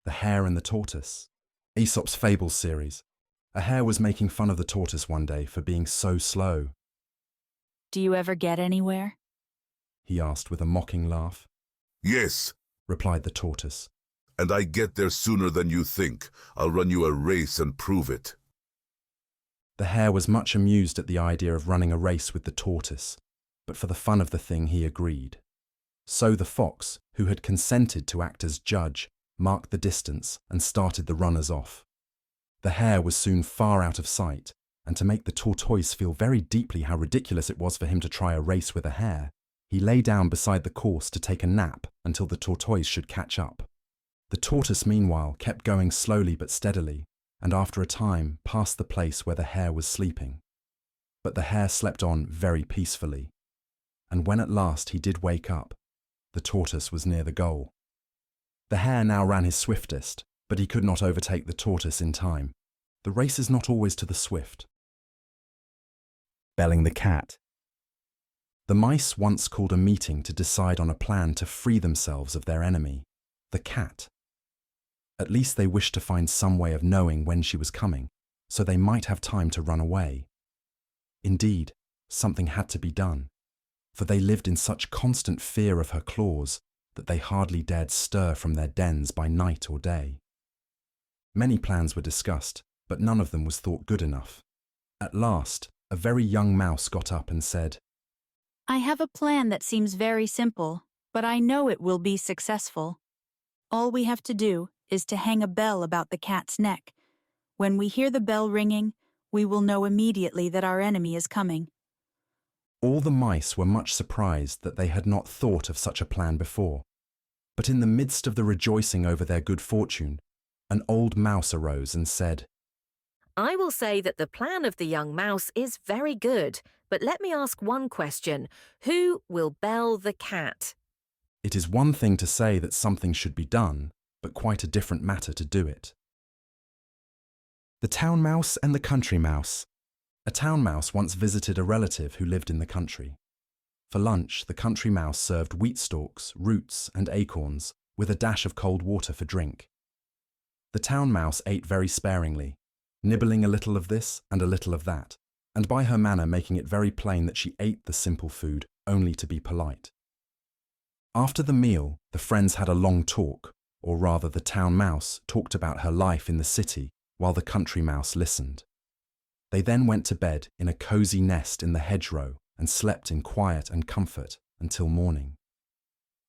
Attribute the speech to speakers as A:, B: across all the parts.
A: The Hare and the Tortoise. Aesop's Fables series. A hare was making fun of the tortoise one day for being so slow.
B: Do you ever get anywhere?
A: He asked with a mocking laugh.
C: Yes,
A: Replied the tortoise.
C: and I get there sooner than you think. I'll run you a race and prove it.
A: The hare was much amused at the idea of running a race with the tortoise, but for the fun of the thing he agreed. So the fox, who had consented to act as judge, marked the distance and started the runners off. The hare was soon far out of sight, and to make the tortoise feel very deeply how ridiculous it was for him to try a race with a hare, he lay down beside the course to take a nap until the tortoise should catch up. The tortoise, meanwhile, kept going slowly but steadily, and after a time passed the place where the hare was sleeping. But the hare slept on very peacefully, and when at last he did wake up, the tortoise was near the goal. The hare now ran his swiftest, but he could not overtake the tortoise in time. The race is not always to the swift. Belling the cat. The mice once called a meeting to decide on a plan to free themselves of their enemy, the cat. At least they wished to find some way of knowing when she was coming, so they might have time to run away. Indeed, something had to be done, for they lived in such constant fear of her claws that they hardly dared stir from their dens by night or day. Many plans were discussed, but none of them was thought good enough. At last, a very young mouse got up and said,
B: I have a plan that seems very simple, but I know it will be successful. All we have to do is to hang a bell about the cat's neck. When we hear the bell ringing, we will know immediately that our enemy is coming.
A: All the mice were much surprised that they had not thought of such a plan before. But in the midst of the rejoicing over their good fortune, an old mouse arose and said,
D: I will say that the plan of the young mouse is very good, but let me ask one question. Who will bell the cat?
A: It is one thing to say that something should be done, but quite a different matter to do it. The town mouse and the country mouse. A town mouse once visited a relative who lived in the country. For lunch, the country mouse served wheat stalks, roots, and acorns, with a dash of cold water for drink. The town mouse ate very sparingly, nibbling a little of this and a little of that, and by her manner making it very plain that she ate the simple food only to be polite. After the meal, the friends had a long talk, or rather the town mouse talked about her life in the city while the country mouse listened. They then went to bed in a cosy nest in the hedgerow and slept in quiet and comfort until morning.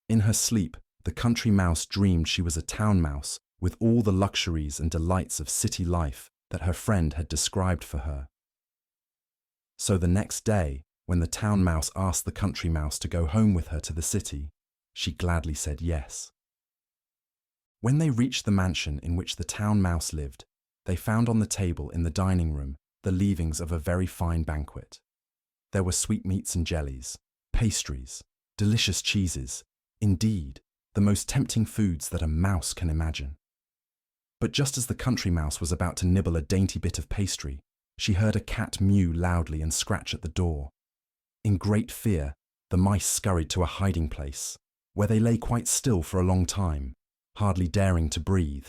A: In her sleep, the country mouse dreamed she was a town mouse with all the luxuries and delights of city life that her friend had described for her. So the next day, when the town mouse asked the country mouse to go home with her to the city, she gladly said yes. When they reached the mansion in which the town mouse lived, they found on the table in the dining room the leavings of a very fine banquet. There were sweetmeats and jellies, pastries, delicious cheeses, indeed, the most tempting foods that a mouse can imagine. But just as the country mouse was about to nibble a dainty bit of pastry, she heard a cat mew loudly and scratch at the door. In great fear, the mice scurried to a hiding place, where they lay quite still for a long time, hardly daring to breathe.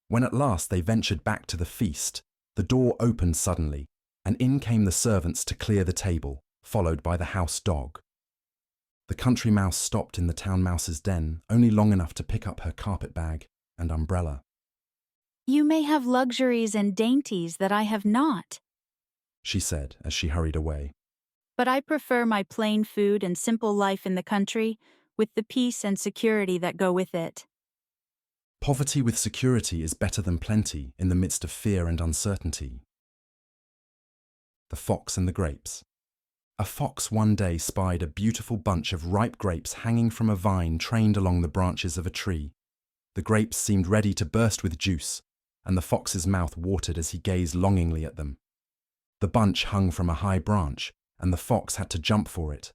A: When at last they ventured back to the feast, the door opened suddenly, and in came the servants to clear the table, followed by the house dog. The country mouse stopped in the town mouse's den only long enough to pick up her carpet bag and umbrella.
B: You may have luxuries and dainties that I have not,
A: She said as she hurried away.
B: but I prefer my plain food and simple life in the country with the peace and security that go with it.
A: Poverty with security is better than plenty in the midst of fear and uncertainty. The Fox and the Grapes. A fox one day spied a beautiful bunch of ripe grapes hanging from a vine trained along the branches of a tree. The grapes seemed ready to burst with juice, and the fox's mouth watered as he gazed longingly at them. The bunch hung from a high branch, and the fox had to jump for it.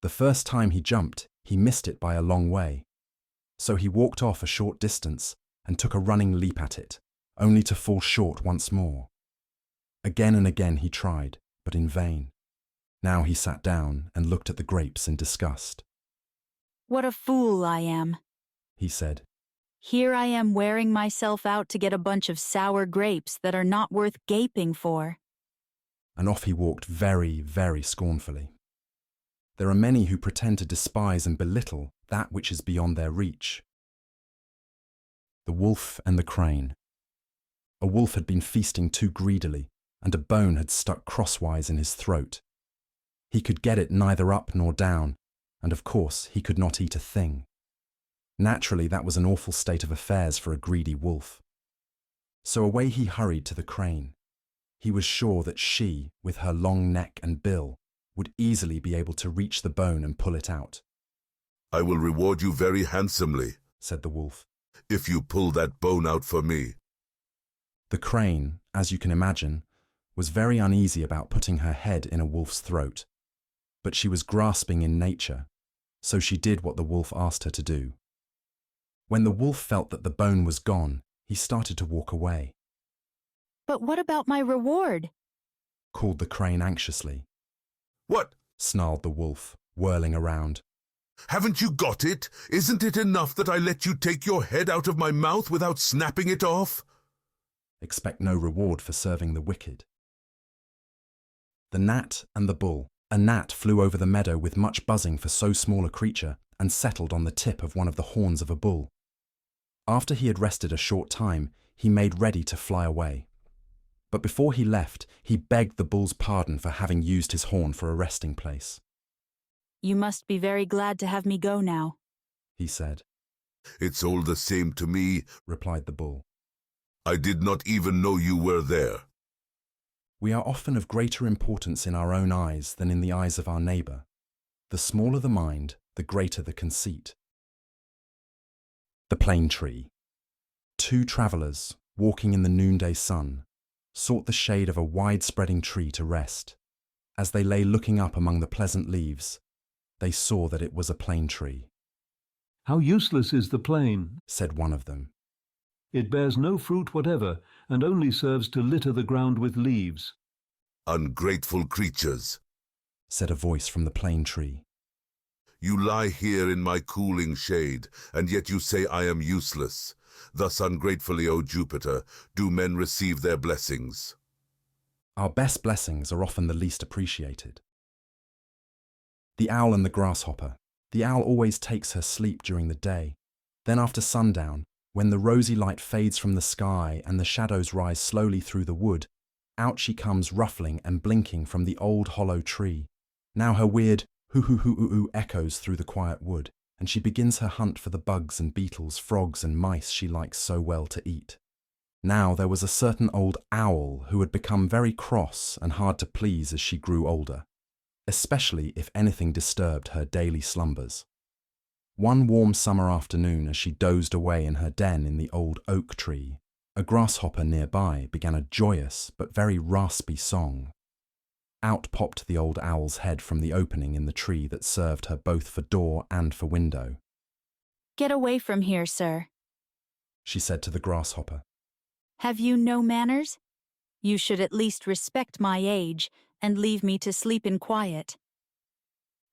A: The first time he jumped, he missed it by a long way. So he walked off a short distance and took a running leap at it, only to fall short once more. Again and again he tried, but in vain. Now he sat down and looked at the grapes in disgust.
B: What a fool I am,
A: He said,
B: Here I am wearing myself out to get a bunch of sour grapes that are not worth gaping for.
A: And off he walked very, very scornfully. There are many who pretend to despise and belittle that which is beyond their reach. The Wolf and the Crane. A wolf had been feasting too greedily, and a bone had stuck crosswise in his throat. He could get it neither up nor down, and of course he could not eat a thing. Naturally, that was an awful state of affairs for a greedy wolf. So away he hurried to the crane. He was sure that she, with her long neck and bill, would easily be able to reach the bone and pull it out.
C: I will reward you very handsomely,
A: said the wolf,
C: if you pull that bone out for me.
A: The crane, as you can imagine, was very uneasy about putting her head in a wolf's throat. But she was grasping in nature, so she did what the wolf asked her to do. When the wolf felt that the bone was gone, he started to walk away.
B: But what about my reward?
A: Called the crane anxiously.
C: What?
A: Snarled the wolf, whirling around.
C: Haven't you got it? Isn't it enough that I let you take your head out of my mouth without snapping it off?
A: Expect no reward for serving the wicked. The Gnat and the Bull. A gnat flew over the meadow with much buzzing for so small a creature and settled on the tip of one of the horns of a bull. After he had rested a short time, he made ready to fly away. But before he left, he begged the bull's pardon for having used his horn for a resting place.
B: You must be very glad to have me go now,
A: he said.
C: It's all the same to me,
A: replied the bull.
C: I did not even know you were there.
A: We are often of greater importance in our own eyes than in the eyes of our neighbour. The smaller the mind, the greater the conceit. The Plane Tree. Two travellers, walking in the noonday sun, sought the shade of a wide-spreading tree to rest. As they lay looking up among the pleasant leaves, they saw that it was a plane tree.
E: How useless is the plane,
A: said one of them.
E: It bears no fruit whatever, and only serves to litter the ground with leaves.
C: Ungrateful creatures,
A: said a voice from the plane tree.
C: You lie here in my cooling shade, and yet you say I am useless. Thus ungratefully, O Jupiter, do men receive their blessings.
A: Our best blessings are often the least appreciated. The Owl and the Grasshopper. The owl always takes her sleep during the day. Then after sundown, when the rosy light fades from the sky and the shadows rise slowly through the wood, out she comes ruffling and blinking from the old hollow tree. Now her weird hoo-hoo-hoo-oo echoes through the quiet wood, and she begins her hunt for the bugs and beetles, frogs and mice she likes so well to eat. Now there was a certain old owl who had become very cross and hard to please as she grew older, especially if anything disturbed her daily slumbers. One warm summer afternoon, as she dozed away in her den in the old oak tree, a grasshopper nearby began a joyous but very raspy song. Out popped the old owl's head from the opening in the tree that served her both for door and for window.
B: Get away from here, sir,
A: she said to the grasshopper.
B: Have you no manners? You should at least respect my age and leave me to sleep in quiet.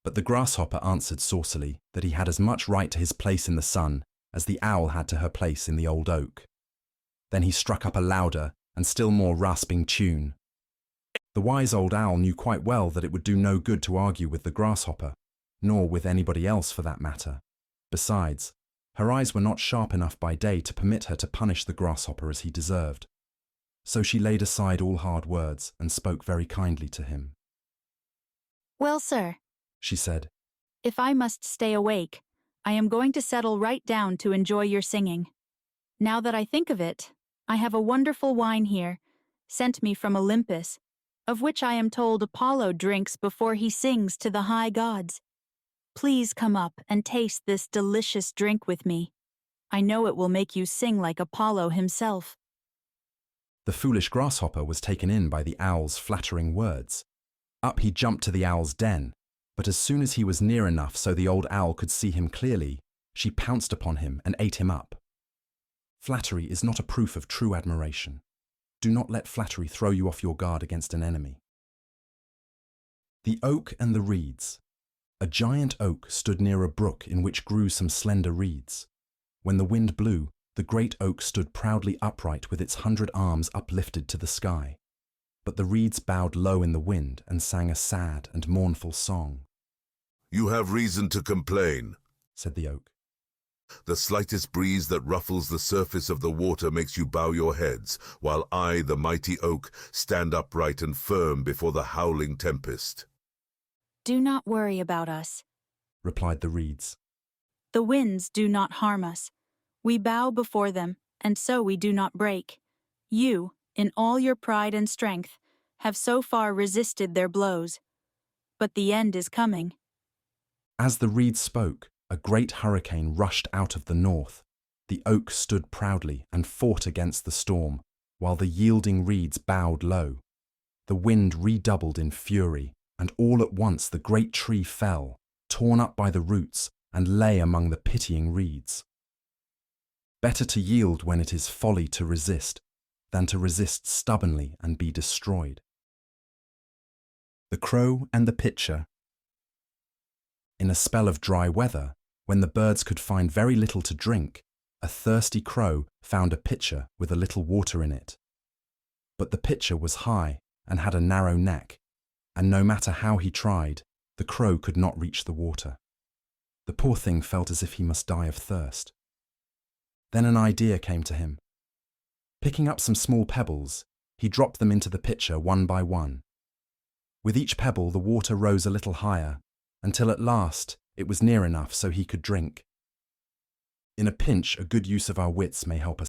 A: But the grasshopper answered saucily that he had as much right to his place in the sun as the owl had to her place in the old oak. Then he struck up a louder and still more rasping tune. The wise old owl knew quite well that it would do no good to argue with the grasshopper, nor with anybody else for that matter. Besides, her eyes were not sharp enough by day to permit her to punish the grasshopper as he deserved. So she laid aside all hard words and spoke very kindly to him.
B: Well, sir,
A: she said,
B: if I must stay awake, I am going to settle right down to enjoy your singing. Now that I think of it, I have a wonderful wine here, sent me from Olympus, of which I am told Apollo drinks before he sings to the high gods. Please come up and taste this delicious drink with me. I know it will make you sing like Apollo himself.
A: The foolish grasshopper was taken in by the owl's flattering words. Up he jumped to the owl's den, but as soon as he was near enough so the old owl could see him clearly, she pounced upon him and ate him up. Flattery is not a proof of true admiration. Do not let flattery throw you off your guard against an enemy. The Oak and the Reeds. A giant oak stood near a brook in which grew some slender reeds. When the wind blew, The great oak stood proudly upright with its 100 arms uplifted to the sky. But the reeds bowed low in the wind and sang a sad and mournful song.
C: You have reason to complain,
A: said the oak.
C: The slightest breeze that ruffles the surface of the water makes you bow your heads, while I, the mighty oak, stand upright and firm before the howling tempest.
B: Do not worry about us,
A: replied the reeds.
B: The winds do not harm us. We bow before them, and so we do not break. You, in all your pride and strength, have so far resisted their blows. But the end is coming.
A: As the reeds spoke, a great hurricane rushed out of the north. The oak stood proudly and fought against the storm, while the yielding reeds bowed low. The wind redoubled in fury, and all at once the great tree fell, torn up by the roots, and lay among the pitying reeds. Better to yield when it is folly to resist, than to resist stubbornly and be destroyed. The Crow and the Pitcher. In a spell of dry weather, when the birds could find very little to drink, a thirsty crow found a pitcher with a little water in it. But the pitcher was high and had a narrow neck, and no matter how he tried, the crow could not reach the water. The poor thing felt as if he must die of thirst. Then an idea came to him. Picking up some small pebbles, he dropped them into the pitcher one by one. With each pebble, the water rose a little higher, until at last it was near enough so he could drink. In a pinch, a good use of our wits may help us